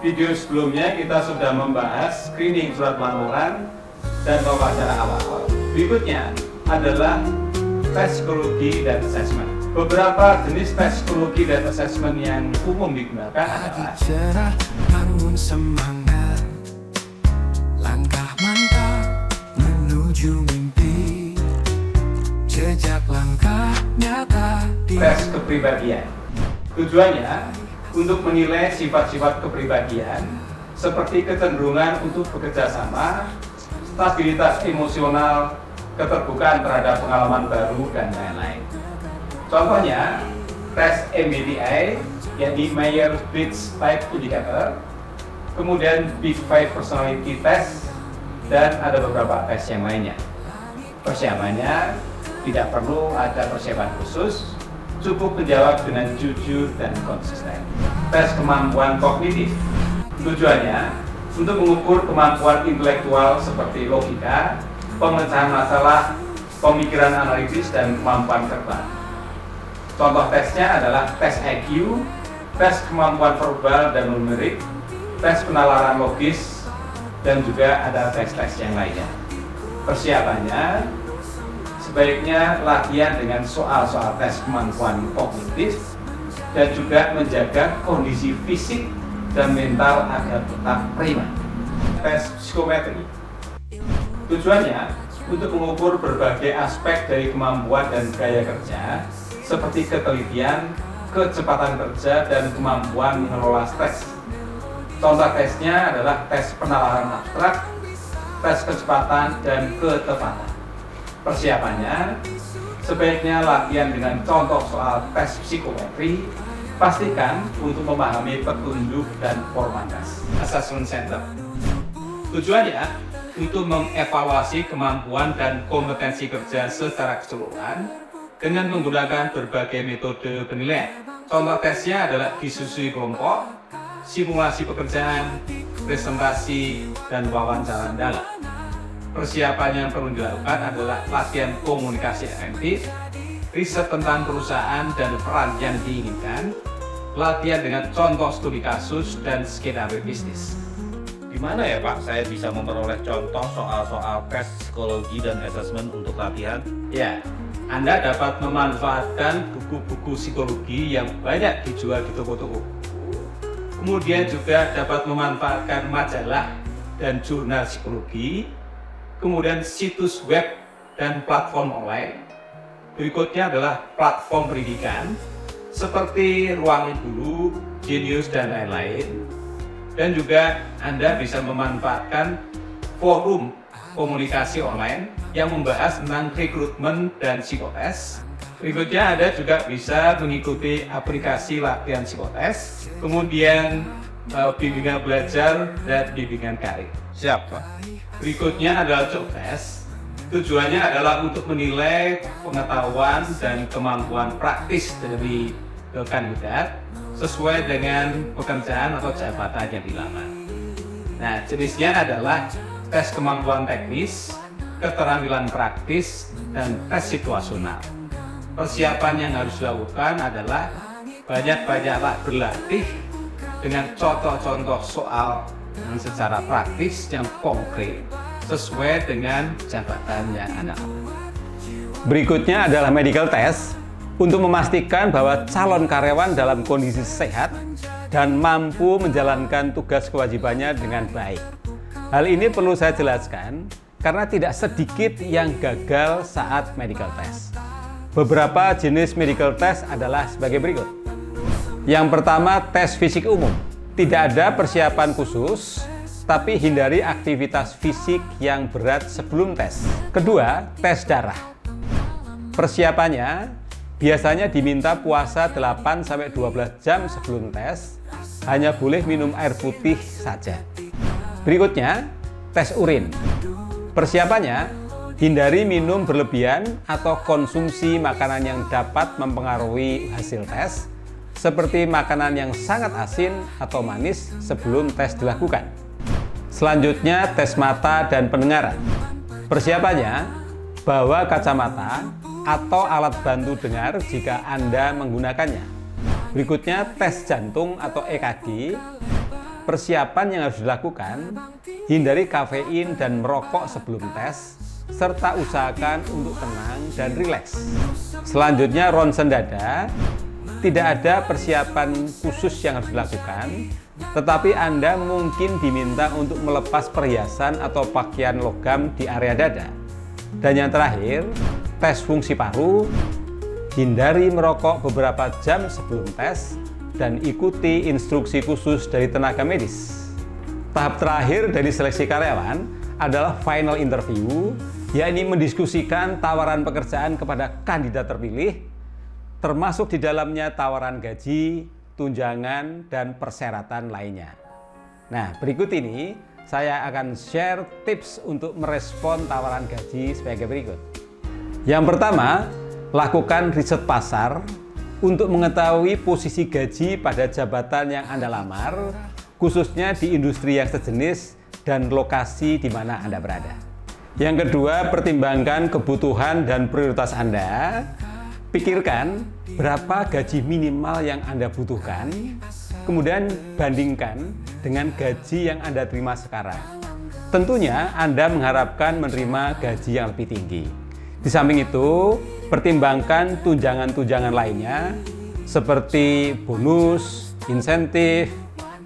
video sebelumnya kita sudah membahas screening surat lamaran dan wawancara awal. Berikutnya adalah tes psikologi dan asesmen. Beberapa jenis tes psikologi dan asesmen yang umum digunakan adalah cerah, bangun semangat, langkah mantap menuju mimpi, jejak langkah nyata di tes kepribadian. Tujuannya untuk menilai sifat-sifat kepribadian seperti kecenderungan untuk bekerja sama, stabilitas emosional, keterbukaan terhadap pengalaman baru, dan lain-lain. Contohnya, tes MBTI, yakni Myers-Briggs Type Indicator, kemudian Big Five Personality Test, dan ada beberapa tes yang lainnya. Persiapannya tidak perlu ada persiapan khusus, cukup menjawab dengan jujur dan konsisten. Tes kemampuan kognitif. Tujuannya untuk mengukur kemampuan intelektual seperti logika, pemecahan masalah, pemikiran analitis, dan kemampuan verbal. Contoh tesnya adalah tes IQ, tes kemampuan verbal dan numerik, tes penalaran logis, dan juga ada tes-tes yang lainnya. Persiapannya sebaiknya latihan dengan soal-soal tes kemampuan kognitif dan juga menjaga kondisi fisik dan mental agar tetap prima. Tes psikometri. Tujuannya untuk mengukur berbagai aspek dari kemampuan dan gaya kerja seperti ketelitian, kecepatan kerja, dan kemampuan mengelola stres. Contoh tesnya adalah tes penalaran abstrak, tes kecepatan, dan ketepatan. Persiapannya sebaiknya latihan dengan contoh soal tes psikometri. Pastikan untuk memahami petunjuk dan format tes. Assessment Center. Tujuannya untuk mengevaluasi kemampuan dan kompetensi kerja secara keseluruhan dengan menggunakan berbagai metode penilaian. Contoh tesnya adalah disusui kelompok, simulasi pekerjaan, presentasi, dan wawancara dalam. Persiapan yang perlu dilakukan adalah latihan komunikasi efektif, riset tentang perusahaan dan peran yang diinginkan, latihan dengan contoh studi kasus, dan skenario bisnis. Di mana ya Pak saya bisa memperoleh contoh soal-soal tes psikologi dan asesmen untuk latihan? Ya, Anda dapat memanfaatkan buku-buku psikologi yang banyak dijual di toko-toko. Kemudian juga dapat memanfaatkan majalah dan jurnal psikologi, kemudian situs web dan platform online. Berikutnya adalah platform pendidikan seperti Ruang Guru, Genius, dan lain-lain. Dan juga Anda bisa memanfaatkan forum komunikasi online yang membahas tentang rekrutmen dan psikotes. Berikutnya Anda juga bisa mengikuti aplikasi latihan psikotes, kemudian bimbingan belajar dan bimbingan karir. Siap Pak. Berikutnya adalah job test. Tujuannya adalah untuk menilai pengetahuan dan kemampuan praktis dari kandidat sesuai dengan pekerjaan atau jabatan yang dilamar. Nah, jenisnya adalah tes kemampuan teknis, keterampilan praktis, dan tes situasional. Persiapan yang harus dilakukan adalah banyak-banyaklah berlatih dengan contoh-contoh soal yang secara praktis yang konkret sesuai dengan jabatan yang Anda ambil. Berikutnya adalah medical test untuk memastikan bahwa calon karyawan dalam kondisi sehat dan mampu menjalankan tugas kewajibannya dengan baik. Hal ini perlu saya jelaskan karena tidak sedikit yang gagal saat medical test. Beberapa jenis medical test adalah sebagai berikut. Yang pertama, tes fisik umum. Tidak ada persiapan khusus, tapi hindari aktivitas fisik yang berat sebelum tes. Kedua, tes darah. Persiapannya biasanya diminta puasa 8-12 jam sebelum tes, hanya boleh minum air putih saja. Berikutnya, tes urin. Persiapannya, hindari minum berlebihan atau konsumsi makanan yang dapat mempengaruhi hasil tes, seperti makanan yang sangat asin atau manis sebelum tes dilakukan. Selanjutnya, tes mata dan pendengaran. Persiapannya, bawa kacamata atau alat bantu dengar jika Anda menggunakannya. Berikutnya, tes jantung atau EKG. persiapan yang harus dilakukan, hindari kafein dan merokok sebelum tes, serta usahakan untuk tenang dan rileks. Selanjutnya, ronsen dada. Tidak ada persiapan khusus yang harus dilakukan, tetapi Anda mungkin diminta untuk melepas perhiasan atau pakaian logam di area dada. Dan yang terakhir, tes fungsi paru. Hindari merokok beberapa jam sebelum tes dan ikuti instruksi khusus dari tenaga medis. Tahap terakhir dari seleksi karyawan adalah final interview, yakni mendiskusikan tawaran pekerjaan kepada kandidat terpilih, termasuk di dalamnya tawaran gaji, tunjangan, dan persyaratan lainnya. Nah, berikut ini saya akan share tips untuk merespon tawaran gaji sebagai berikut. Yang pertama, lakukan riset pasar untuk mengetahui posisi gaji pada jabatan yang Anda lamar, khususnya di industri yang sejenis dan lokasi di mana Anda berada. Yang kedua, pertimbangkan kebutuhan dan prioritas Anda. Pikirkan berapa gaji minimal yang Anda butuhkan, kemudian bandingkan dengan gaji yang Anda terima sekarang. Tentunya Anda mengharapkan menerima gaji yang lebih tinggi. Di samping itu, pertimbangkan tunjangan-tunjangan lainnya seperti bonus, insentif,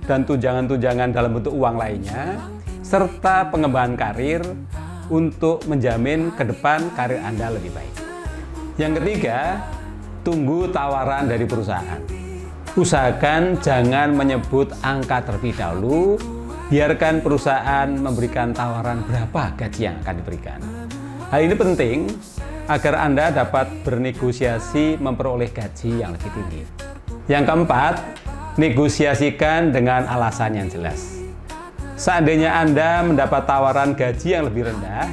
dan tunjangan-tunjangan dalam bentuk uang lainnya, serta pengembangan karir untuk menjamin ke depan karir Anda lebih baik. Yang ketiga, tunggu tawaran dari perusahaan. Usahakan jangan menyebut angka terlebih dahulu, biarkan perusahaan memberikan tawaran berapa gaji yang akan diberikan. Hal ini penting agar Anda dapat bernegosiasi memperoleh gaji yang lebih tinggi. Yang keempat, negosiasikan dengan alasan yang jelas. Seandainya Anda mendapat tawaran gaji yang lebih rendah,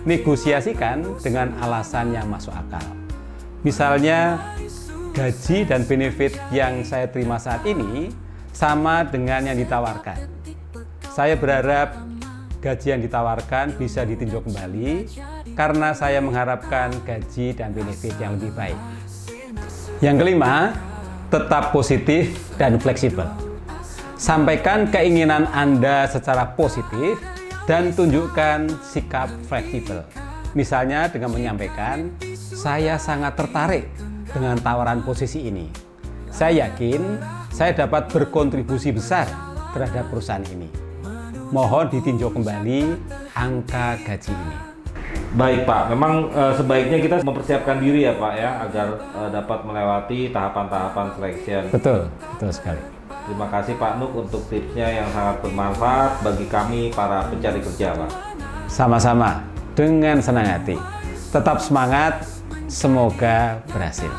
negosiasikan dengan alasan yang masuk akal. Misalnya, gaji dan benefit yang saya terima saat ini sama dengan yang ditawarkan. Saya berharap gaji yang ditawarkan bisa ditinjau kembali karena saya mengharapkan gaji dan benefit yang lebih baik. Yang kelima, tetap positif dan fleksibel. Sampaikan keinginan Anda secara positif dan tunjukkan sikap fleksibel. Misalnya dengan menyampaikan, saya sangat tertarik dengan tawaran posisi ini. Saya yakin saya dapat berkontribusi besar terhadap perusahaan ini. Mohon ditinjau kembali angka gaji ini. Baik Pak, memang sebaiknya kita mempersiapkan diri ya Pak ya, agar dapat melewati tahapan-tahapan selection. Betul sekali. Terima kasih Pak Nuk untuk tipsnya yang sangat bermanfaat bagi kami para pencari kerja Pak. Sama-sama, dengan senang hati. Tetap semangat, semoga berhasil.